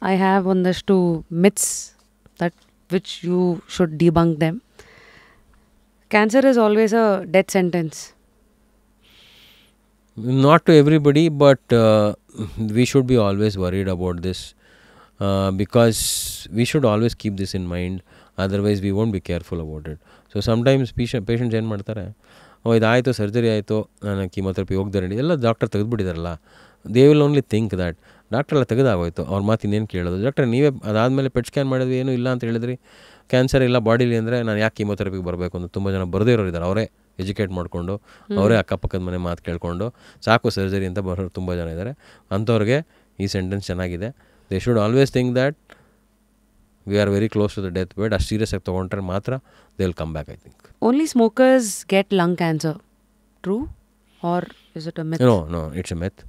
I have ಒಂದಷ್ಟು myths that which you should debunk them. Cancer is always a death sentence. Not to everybody, but we should be always worried about this because we should always keep this in mind. Otherwise, we won't be careful about it. So sometimes patients ಏನು ಮಾಡ್ತಾರೆ, ಇದಾಯಿತು, surgery ಆಯಿತು, ನಾನು chemotherapy ಹೋಗ್ದಾರೆ ಎಲ್ಲ doctor ತೆಗೆದುಬಿಟ್ಟಿದಾರಲ್ಲ, they will only think that doctor ಎಲ್ಲ ತೆಗೆದಾಗೋಯ್ತು, ಅವ್ರ ಮಾತು ಇನ್ನೇನು ಕೇಳೋದು. ಡಾಕ್ಟರ್ ನೀವೇ ಅದಾದಮೇಲೆ ಪೆಟ್ ಸ್ಕ್ಯಾನ್ ಮಾಡಿದ್ವಿ, ಏನೂ ಇಲ್ಲ ಅಂತ ಹೇಳಿದ್ರಿ, ಕ್ಯಾನ್ಸರ್ ಇಲ್ಲ ಬಾಡಿಲಿ ಅಂದರೆ ನಾನು ಯಾಕೆ ಕೀಮೋಥೆರಪಿಗೆ ಬರಬೇಕು ಅಂತ ತುಂಬ ಜನ ಬರದೇ ಇರೋರು ಇದ್ದಾರೆ. ಅವರೇ ಎಜುಕೇಟ್ ಮಾಡಿಕೊಂಡು ಅವರೇ ಅಕ್ಕಪಕ್ಕದ ಮನೆ ಮಾತು ಕೇಳಿಕೊಂಡು ಸಾಕು ಸರ್ಜರಿ ಅಂತ ಬರೋರು ತುಂಬ ಜನ ಇದ್ದಾರೆ. ಅಂಥವ್ರಿಗೆ ಈ ಸೆಂಟೆನ್ಸ್ ಚೆನ್ನಾಗಿದೆ. They should always think that we are very close to the death bed. ಅಷ್ಟು ಸೀರಿಯಸ್ ಆಗಿ ತೊಗೊಂಡ್ರೆ ಮಾತ್ರ they will come back, I think. Only smokers get lung cancer. True? Or is it a myth? No, it's a myth.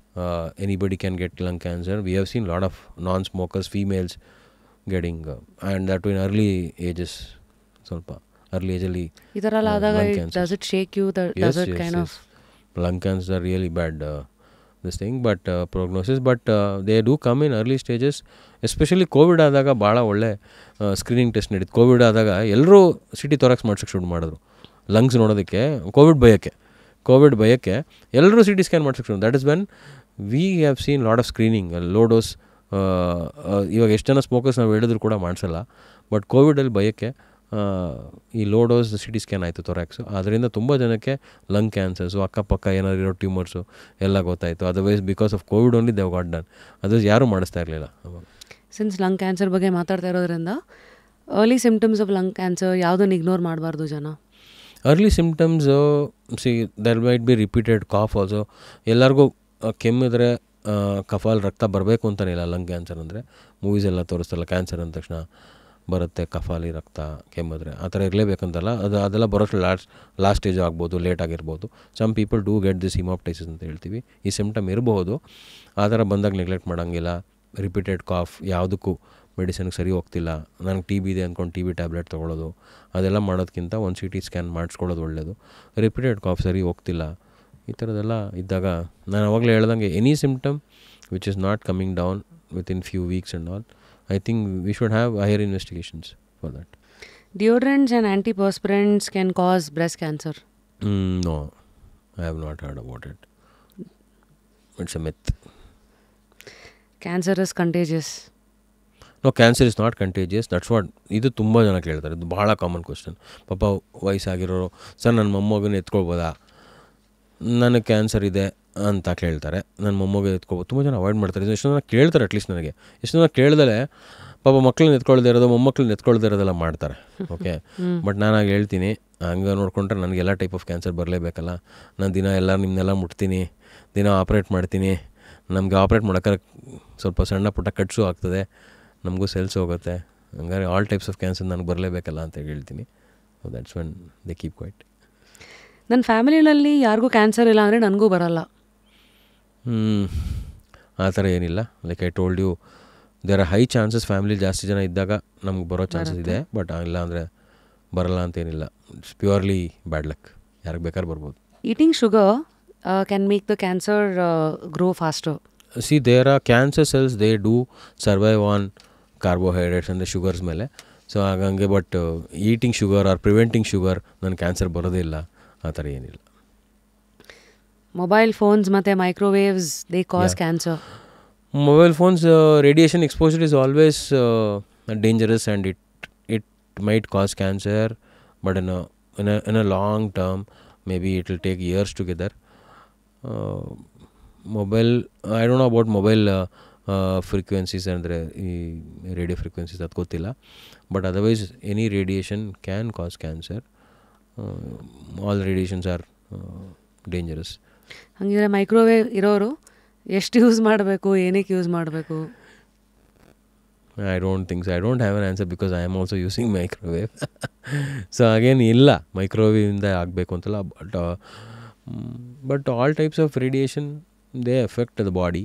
Anybody can get lung cancer. We have seen a lot of non-smokers, females getting, and that in early ages, ಸ್ವಲ್ಪ early age ಅಲ್ಲಿ ಇದರಲ್ಲ ಆದಾಗ does it shake you? Does it kind of lung cancer are really bad this thing, but prognosis, but they do come in early stages. Especially Covid ಆದಾಗ ಭಾಳ ಒಳ್ಳೆ screening test ನಡೀತು. Covid ಆದಾಗ ಎಲ್ಲರೂ city thorax ಮಾಡ್ಸೋಕ್ಕೆ ಶುರು ಮಾಡಿದ್ರು, lungs ನೋಡೋದಕ್ಕೆ. ಕೋವಿಡ್ ಭಯಕ್ಕೆ ಎಲ್ಲರೂ ಸಿಟಿ ಸ್ಕ್ಯಾನ್ ಮಾಡ್ಸೋಕ್ಕೆ ಶುರು. That is when we have seen lot of screening, low dose. ಇವಾಗ ಎಷ್ಟು ಜನ ಸ್ಮೋಕರ್ಸ್ ನಾವು ಹೇಳಿದ್ರು ಕೂಡ ಮಾಡಿಸಲ್ಲ, ಬಟ್ ಕೋವಿಡಲ್ಲಿ ಭಯಕ್ಕೆ ಈ ಲೋ ಡೋಸ್ ಸಿಟಿ ಸ್ಕ್ಯಾನ್ ಆಯಿತು ತೊರಾಕ್ಸು. ಅದರಿಂದ ತುಂಬ ಜನಕ್ಕೆ ಲಂಗ್ ಕ್ಯಾನ್ಸರ್ಸು, ಅಕ್ಕಪಕ್ಕ ಏನಾದ್ರು ಇರೋ ಟ್ಯೂಮರ್ಸು ಎಲ್ಲ ಗೊತ್ತಾಯಿತು. Otherwise because of Covid only they've got done. ಅದು ಯಾರೂ ಮಾಡಿಸ್ತಾ ಇರಲಿಲ್ಲ. ಸಿನ್ಸ್ ಲಂಗ್ ಕ್ಯಾನ್ಸರ್ ಬಗ್ಗೆ ಮಾತಾಡ್ತಾ ಇರೋದ್ರಿಂದ early symptoms of lung cancer ಯಾವುದನ್ನು ಇಗ್ನೋರ್ ಮಾಡಬಾರ್ದು ಜನ? Early symptoms, see there might be repeated cough also. ಎಲ್ಲರಿಗೂ ಕೆಮ್ಮಿದ್ರೆ ಕಫಲ್ಲಿ ರಕ್ತ ಬರಬೇಕು ಅಂತಲೇ ಇಲ್ಲ. ಲಂಗ್ ಕ್ಯಾನ್ಸರ್ ಅಂದರೆ ಮೂವೀಸ್ ಎಲ್ಲ ತೋರಿಸ್ತಲ್ಲ, ಕ್ಯಾನ್ಸರ್ ಅಂದ ತಕ್ಷಣ ಬರುತ್ತೆ ಕಫಾಲಿ ರಕ್ತ ಕೆಮ್ಮಿದ್ರೆ, ಆ ಥರ ಇರಲೇಬೇಕಂತಲ್ಲ. ಅದೆಲ್ಲ ಬರೋಷ್ಟು ಲಾಸ್ಟ್ ಸ್ಟೇಜ್ ಆಗ್ಬೋದು, ಲೇಟ್ ಆಗಿರ್ಬೋದು. Some people do get this haemoptysis ಅಂತ ಹೇಳ್ತೀವಿ. ಈ ಸಿಮ್ಟಮ್ ಇರಬಹುದು. ಆ ಥರ ಬಂದಾಗ ನೆಗ್ಲೆಕ್ಟ್ ಮಾಡೋಂಗಿಲ್ಲ. ರಿಪೀಟೆಡ್ ಕಾಫ್, ಯಾವುದಕ್ಕೂ ಮೆಡಿಸಿನ್ಗೆ ಸರಿ ಹೋಗ್ತಿಲ್ಲ, ನನಗೆ ಟಿ ಬಿ ಇದೆ ಅಂದ್ಕೊಂಡು ಟಿ ಬಿ ಟ್ಯಾಬ್ಲೆಟ್ ತೊಗೊಳ್ಳೋದು, ಅದೆಲ್ಲ ಮಾಡೋದಕ್ಕಿಂತ ಒಂದು ಸಿ ಟಿ ಸ್ಕ್ಯಾನ್ ಮಾಡಿಸ್ಕೊಳ್ಳೋದು ಒಳ್ಳೆಯದು. ರಿಪೀಟೆಡ್ ಕಾಫ್ ಸರಿ ಹೋಗ್ತಿಲ್ಲ, ಈ ಥರದ್ದೆಲ್ಲ ಇದ್ದಾಗ ನಾನು ಅವಾಗಲೇ ಹೇಳ್ದಂಗೆ any symptom which is not coming down within few weeks and all, I think we should have higher investigations for that. Deodorants and antiperspirants can cause breast cancer? No, I have not heard about it. It's a myth. Cancer is contagious? No, cancer is not contagious. That's what ಇದು ತುಂಬ ಜನ ಕೇಳ್ತಾರೆ. ಇದು ಭಾಳ common question. ಪಾಪ ವಯಸ್ಸಾಗಿರೋರು, sir ನನ್ನ ಮೊಮ್ಮಗನ ಎತ್ಕೊಳ್ಬೋದಾ, ನನಗೆ cancer ಇದೆ ಅಂತ ಕೇಳ್ತಾರೆ, ನನ್ನ ಮೊಮ್ಮಗ ಎತ್ಕೊಬೋದು. ತುಂಬ ಜನ ಅವಾಯ್ಡ್ ಮಾಡ್ತಾರೆ. ಎಷ್ಟು ಜನ ಕೇಳ್ತಾರೆ, ಅಟ್ಲೀಸ್ಟ್ ನನಗೆ ಎಷ್ಟು ಜನ ಕೇಳ್ದಲೆ ಪಾಪ ಮಕ್ಕಳನ್ನ ಎತ್ಕೊಳ್ದೇ ಇರೋದು, ಮೊಮ್ಮಕ್ಕಳನ್ನ ಎತ್ಕೊಳ್ದೇ ಇರೋದೆಲ್ಲ ಮಾಡ್ತಾರೆ. ಓಕೆ, ಬಟ್ ನಾನಾಗ ಹೇಳ್ತೀನಿ, ಹಂಗೆ ನೋಡ್ಕೊಂಡ್ರೆ ನನಗೆಲ್ಲ ಟೈಪ್ ಆಫ್ ಕ್ಯಾನ್ಸರ್ ಬರಲೇಬೇಕಲ್ಲ. ನಾನು ದಿನ ಎಲ್ಲ ನಿಮ್ಮನ್ನೆಲ್ಲ ಮುಟ್ತೀನಿ, ದಿನ ಆಪ್ರೇಟ್ ಮಾಡ್ತೀನಿ. ನಮಗೆ ಆಪ್ರೇಟ್ ಮಾಡೋಕ್ಕೆ ಸ್ವಲ್ಪ ಸಣ್ಣ ಪುಟ್ಟ ಕಟ್ಸು ಆಗ್ತದೆ, ನಮಗೂ ಸೆಲ್ಸ್ ಹೋಗುತ್ತೆ. ಹಂಗಾರೆ ಆಲ್ ಟೈಪ್ಸ್ ಆಫ್ ಕ್ಯಾನ್ಸರ್ ನನಗೆ ಬರಲೇಬೇಕಲ್ಲ ಅಂತ ಹೇಳ್ತೀನಿ. So that's when they keep quiet. ನನ್ನ ಫ್ಯಾಮಿಲಿನಲ್ಲಿ ಯಾರಿಗೂ ಕ್ಯಾನ್ಸರ್ ಇಲ್ಲ ಅಂದರೆ ನನಗೂ ಬರಲ್ಲ. ಆ ಥರ ಏನಿಲ್ಲ. Like I told you, there are high chances. Family ಜಾಸ್ತಿ ಜನ ಇದ್ದಾಗ ನಮ್ಗೆ ಬರೋ ಚಾನ್ಸಸ್ ಇದೆ, ಬಟ್ ಇಲ್ಲ ಅಂದರೆ ಬರಲ್ಲ ಅಂತೇನಿಲ್ಲ. It's purely bad luck. ಯಾರಿಗೆ ಬೇಕಾದ್ರೂ ಬರ್ಬೋದು. Eating sugar can make the cancer grow faster. See there are cancer cells, they do survive on carbohydrates ಅಂದರೆ ಶುಗರ್ಸ್ ಮೇಲೆ. ಸೊ ಹಾಗಂಗೆ but eating sugar or preventing sugar ನನ್ನ ಕ್ಯಾನ್ಸರ್ ಬರೋದೇ ಇಲ್ಲ, ಆ ಥರ ಏನಿಲ್ಲ. ಮೊಬೈಲ್ ಫೋನ್ಸ್ ಮತ್ತು microwaves, they cause cancer. Mobile phones radiation exposure is always dangerous and it might cause cancer, but in a long term maybe it will take years together. Mobile, I don't know about mobile frequencies ಅಂದರೆ ಈ radio frequencies ಅದು ಗೊತ್ತಿಲ್ಲ, but otherwise any radiation can cause cancer. All radiations are dangerous. ಹಾಗಿದ್ರೆ microwave ಇರೋರು ಎಷ್ಟು use ಮಾಡಬೇಕು, ಏನಕ್ಕೆ use ಮಾಡಬೇಕು? I don't think so. I don't have an answer because I am also using microwave. So again, ಇಲ್ಲ ಮೈಕ್ರೋವೇವಿಂದ ಆಗಬೇಕು ಅಂತಲ್ಲ, but all types of radiation they effect the body,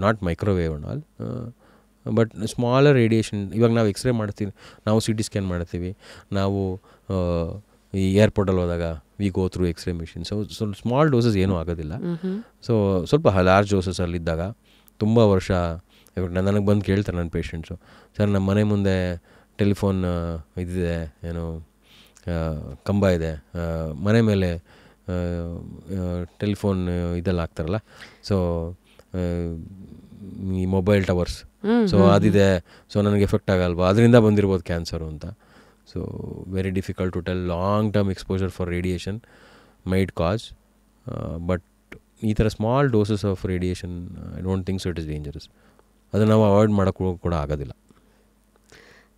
not microwave and all. But smaller radiation, ಇವಾಗ ನಾವು x ray ಮಾಡ್ತೀವಿ, ನಾವು C T scan ಮಾಡ್ತೀವಿ, ನಾವು ಈ ಏರ್ಪೋರ್ಟಲ್ಲಿ ಹೋದಾಗ we go through x ray machine. So small doses ಏನೂ ಆಗೋದಿಲ್ಲ. ಸೊ ಸ್ವಲ್ಪ ಲಾರ್ಜ್ ಡೋಸಸಲ್ಲಿದ್ದಾಗ ತುಂಬ ವರ್ಷ ಇವಾಗ ನನಗೆ ಬಂದು ಕೇಳ್ತಾರೆ ನನ್ನ ಪೇಷಂಟ್ಸು, ಸರ್ ನಮ್ಮ ಮನೆ ಮುಂದೆ ಟೆಲಿಫೋನ್ ಇದಿದೆ, ಏನು ಕಂಬ ಇದೆ, ಮನೆ ಮೇಲೆ ಟೆಲಿಫೋನ್ ಇದೆಲ್ಲ ಹಾಕ್ತಾರಲ್ಲ, ಸೊ ಈ ಮೊಬೈಲ್ ಟವರ್ಸ್, ಸೊ ಅದಿದೆ, ಸೊ ನನಗೆ ಎಫೆಕ್ಟ್ ಆಗಲ್ವಾ, ಅದರಿಂದ ಬಂದಿರ್ಬೋದು ಕ್ಯಾನ್ಸರು ಅಂತ. So very difficult to tell. Long term exposure for radiation might cause, but ಈ ಥರ small doses of radiation I don't think so it is dangerous. ಅದನ್ನು ನಾವು ಅವಾಯ್ಡ್ ಮಾಡೋಕ್ಕೂ ಕೂಡ ಆಗೋದಿಲ್ಲ.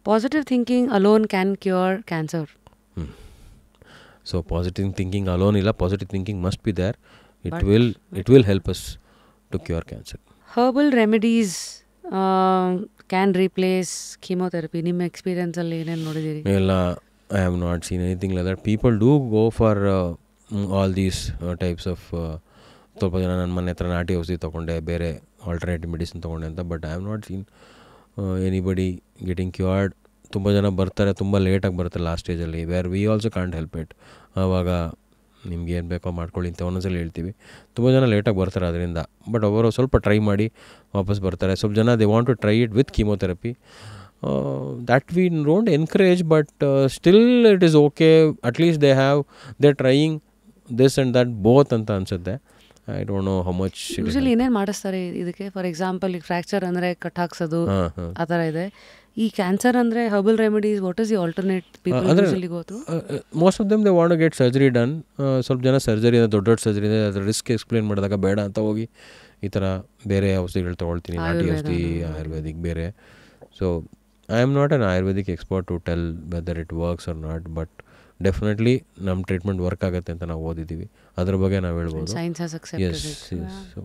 Positive thinking alone can cure cancer. So positive thinking alone ಇಲ್ಲ, positive thinking must be there. It will help us to cure cancer. Herbal remedies can replace chemotherapy. ನಿಮ್ಮ ಎಕ್ಸ್ಪೀರಿಯನ್ಸಲ್ಲಿ ಏನೇನು ನೋಡಿದ್ದೀರಿ? ಇಲ್ಲ, I have not seen anything like that. People do go for all these types of, ಸ್ವಲ್ಪ ಜನ ನನ್ನ ಮನೆ ಹತ್ರ ನಾಟಿ ಔಷಧಿ ತೊಗೊಂಡೆ, ಬೇರೆ ಆಲ್ಟರ್ನೇಟಿವ್ ಮೆಡಿಸಿನ್ ತೊಗೊಂಡೆ ಅಂತ, but I have not seen anybody getting cured. ತುಂಬ ಜನ ಬರ್ತಾರೆ, ತುಂಬ ಲೇಟಾಗಿ ಬರ್ತಾರೆ ಲಾಸ್ಟ್ ಸ್ಟೇಜಲ್ಲಿ, where we also can't help it. ಆವಾಗ ನಿಮ್ಗೆ ಏನು ಬೇಕೋ ಮಾಡ್ಕೊಳ್ಳಿ ಅಂತ ಒಂದೊಂದ್ಸಲ ಹೇಳ್ತೀವಿ. ತುಂಬ ಜನ ಲೇಟಾಗಿ ಬರ್ತಾರೆ ಅದರಿಂದ, ಬಟ್ ಅವರು ಸ್ವಲ್ಪ ಟ್ರೈ ಮಾಡಿ ವಾಪಸ್ ಬರ್ತಾರೆ. ಸ್ವಲ್ಪ ಜನ they want to try it with chemotherapy. That we don't encourage, but still it is okay. At least they trying this and that both ಅಂತ ಅನಿಸುತ್ತೆ. I don't know how much. Usually ಏನೇನು ಮಾಡಿಸ್ತಾರೆ ಇದಕ್ಕೆ? ಫಾರ್ ಎಕ್ಸಾಂಪಲ್ ಈಗ fracture ಅಂದರೆ cut ಹಾಕ್ಸೋದು ಆ ಥರ ಇದೆ. ಈ ಕ್ಯಾನ್ಸರ್ ಅಂದರೆ herbal remedies, what is the alternate people usually go to? Most of them they want to get surgery done. ಸ್ವಲ್ಪ ಜನ ಸರ್ಜರಿ ಇದೆ, ದೊಡ್ಡ ದೊಡ್ಡ ಸರ್ಜರಿ ಇದೆ, ಅದ್ರ ರಿಸ್ಕ್ ಎಕ್ಸ್ಪ್ಲೇನ್ ಮಾಡಿದಾಗ ಬೇಡ ಅಂತ ಹೋಗಿ ಈ ಥರ ಬೇರೆ ಔಷಧಿಗಳು ತೊಗೊಳ್ತೀನಿ, ನಾಟಿ ಔಷಧಿ, ಆಯುರ್ವೇದಿಕ್ ಬೇರೆ. So I am not an Ayurvedic expert to tell whether it works or not, but definitely ನಮ್ಮ ಟ್ರೀಟ್ಮೆಂಟ್ ವರ್ಕ್ ಆಗುತ್ತೆ ಅಂತ ನಾವು ಓದಿದ್ದೀವಿ, ಅದ್ರ ಬಗ್ಗೆ ನಾವು ಹೇಳ್ಬೋದು. Science has accepted it.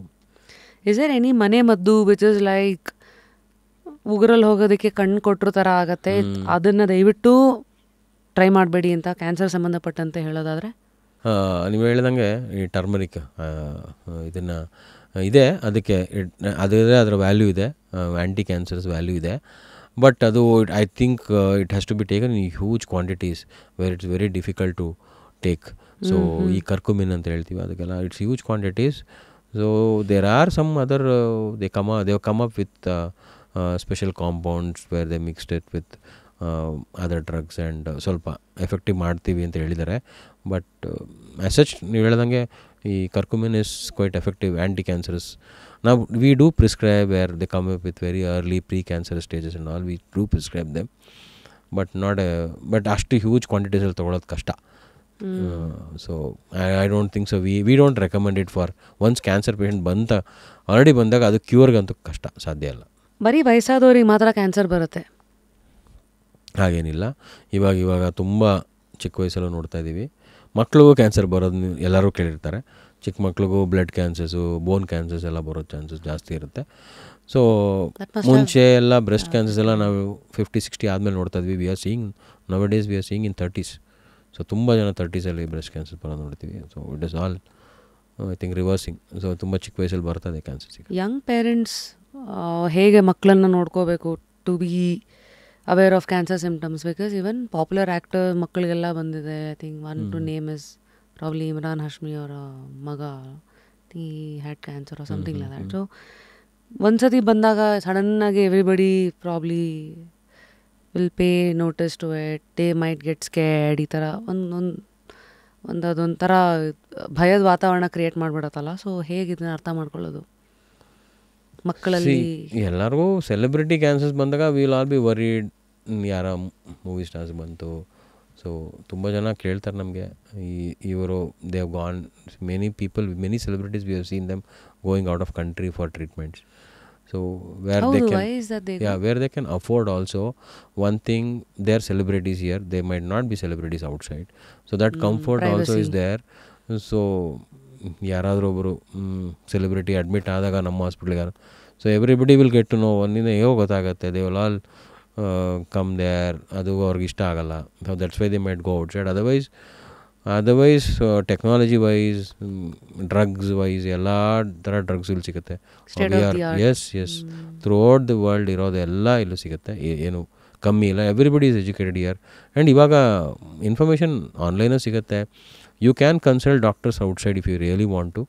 Is there any ಮನೆ ಮದ್ದು ವಿಚ್ ಇಸ್ ಲೈಕ್ ಉಗುರಲ್ಲಿ ಹೋಗೋದಕ್ಕೆ ಕಣ್ಣು ಕೊಟ್ಟರು ಥರ ಆಗುತ್ತೆ, ಅದನ್ನು ದಯವಿಟ್ಟು ಟ್ರೈ ಮಾಡಬೇಡಿ ಅಂತ ಕ್ಯಾನ್ಸರ್ ಸಂಬಂಧಪಟ್ಟಂತೆ ಹೇಳೋದಾದರೆ? ನೀವು ಹೇಳ್ದಂಗೆ ಈ ಟರ್ಮರಿಕ್ ಇದನ್ನು ಇದೆ, ಅದಕ್ಕೆ ಅದರ ವ್ಯಾಲ್ಯೂ ಇದೆ, ಆ್ಯಂಟಿ ಕ್ಯಾನ್ಸರ್ಸ್ ವ್ಯಾಲ್ಯೂ ಇದೆ. ಬಟ್ ಅದು I think it has to be taken in huge quantities where it's very difficult to take. So ಈ ಕರ್ಕುಮಿನ್ ಅಂತ ಹೇಳ್ತೀವಿ, ಅದಕ್ಕೆಲ್ಲ it's huge quantities. So there are some other they come up with special compounds where they mixed it with other drugs and ಸ್ವಲ್ಪ effective ಮಾಡ್ತೀವಿ ಅಂತ ಹೇಳಿದ್ದಾರೆ. But as such ನೀವು ಹೇಳ್ದಂಗೆ ಈ curcumin is quite effective anti cancers. ನಾವು we do prescribe where they come up with very early pre cancer stages and all, we do prescribe them, but ಅಷ್ಟು huge ಕ್ವಾಂಟಿಟೀಸಲ್ಲಿ ತೊಗೊಳೋದು ಕಷ್ಟ. So I don't think so. We don't recommend it for once cancer patient already ಬಂದಾಗ ಅದು ಕ್ಯೂರ್ಗಂತೂ ಕಷ್ಟ, ಸಾಧ್ಯ ಇಲ್ಲ. ಬರೀ ವಯಸ್ಸಾದವ್ರಿಗೆ ಮಾತ್ರ ಕ್ಯಾನ್ಸರ್ ಬರುತ್ತೆ ಹಾಗೇನಿಲ್ಲ. ಇವಾಗ ತುಂಬ ಚಿಕ್ಕ ವಯಸ್ಸಲ್ಲೂ ನೋಡ್ತಾ ಇದ್ದೀವಿ. ಮಕ್ಳಿಗೂ ಕ್ಯಾನ್ಸರ್ ಬರೋದು ಎಲ್ಲರೂ ಕೇಳಿರ್ತಾರೆ. ಚಿಕ್ಕ ಮಕ್ಳಿಗೂ ಬ್ಲಡ್ ಕ್ಯಾನ್ಸರ್ಸು, ಬೋನ್ ಕ್ಯಾನ್ಸರ್ಸ್ ಎಲ್ಲ ಬರೋ ಚಾನ್ಸಸ್ ಜಾಸ್ತಿ ಇರುತ್ತೆ. ಸೊ ಮುಂಚೆ ಎಲ್ಲ ಬ್ರೆಸ್ಟ್ ಕ್ಯಾನ್ಸರ್ಸ್ ಎಲ್ಲ ನಾವು 50-60 ಆದಮೇಲೆ ನೋಡ್ತಾ ಇದ್ವಿ. We are seeing now days we are seeing in 30s. So ತುಂಬ ಜನ 30sಲ್ಲಿ ಬ್ರೆಸ್ಟ್ ಕ್ಯಾನ್ಸರ್ ಬರೋದು ನೋಡ್ತೀವಿ. So it is all I think reversing. So ತುಂಬ ಚಿಕ್ಕ ವಯಸ್ಸಲ್ಲಿ ಬರ್ತದೆ ಕ್ಯಾನ್ಸರ್ಸ್. ಯಂಗ್ ಪೇರೆಂಟ್ಸ್ ಹೇಗೆ ಮಕ್ಕಳನ್ನು ನೋಡ್ಕೋಬೇಕು to be aware of cancer symptoms? Because even popular actor ಮಕ್ಕಳಿಗೆಲ್ಲ ಬಂದಿದೆ. I think one to name is probably Imran Hashmi ಅವರ ಮಗ, ಈ had cancer or something like that. So ಒಂದ್ಸತಿ ಬಂದಾಗ ಸಡನ್ನಾಗಿ everybody probably will pay notice to it, they might get scared. ಈ ಥರ ಅದೊಂಥರ ಭಯದ ವಾತಾವರಣ ಕ್ರಿಯೇಟ್ ಮಾಡಿಬಿಡತ್ತಲ್ಲ. ಸೊ ಹೇಗೆ ಇದನ್ನ ಅರ್ಥ ಮಾಡ್ಕೊಳ್ಳೋದು ಮಕ್ಕಳಲ್ಲಿ? ಎಲ್ಲರಿಗೂ ಸೆಲೆಬ್ರಿಟಿ ಕ್ಯಾನ್ಸರ್ಸ್ ಬಂದಾಗ ವಿಲ್ ಆಲ್ ಬಿ ವರಿಡ್. ಯಾರ ಮೂವಿ ಸ್ಟಾರ್ಸ್ ಬಂತು, ಸೊ ತುಂಬ ಜನ ಕೇಳ್ತಾರೆ ನಮಗೆ, ಇವರು they have gone, many celebrities we have seen them going out of country for treatments. So where they can afford also. One thing, they are celebrities here, they might not be celebrities outside, so that comfort privacy also is there. So ಯಾರಾದರೂ ಒಬ್ಬರು celebrity admit ಆದಾಗ ನಮ್ಮ ಹಾಸ್ಪಿಟ್ಲಿಗೆ, so everybody will get to know. ಒಂದಿನ ಹೇಗೋ ಗೊತ್ತಾಗುತ್ತೆ, they will all come there. ಅದು ಅವ್ರಿಗೆ ಇಷ್ಟ ಆಗಲ್ಲ. So that's why they might go outside. Otherwise technology wise, drugs wise ಎಲ್ಲ ಥರ ಡ್ರಗ್ಸ್ ಇಲ್ಲಿ ಸಿಗುತ್ತೆ. As throughout the world ಇರೋದು ಎಲ್ಲ ಇಲ್ಲೂ ಸಿಗುತ್ತೆ. ಏನು ಕಮ್ಮಿ ಇಲ್ಲ, everybody is educated here. And ಇವಾಗ ಇನ್ಫಾರ್ಮೇಷನ್ ಆನ್ಲೈನಲ್ಲಿ ಸಿಗುತ್ತೆ. You can consult doctors outside if you really want to.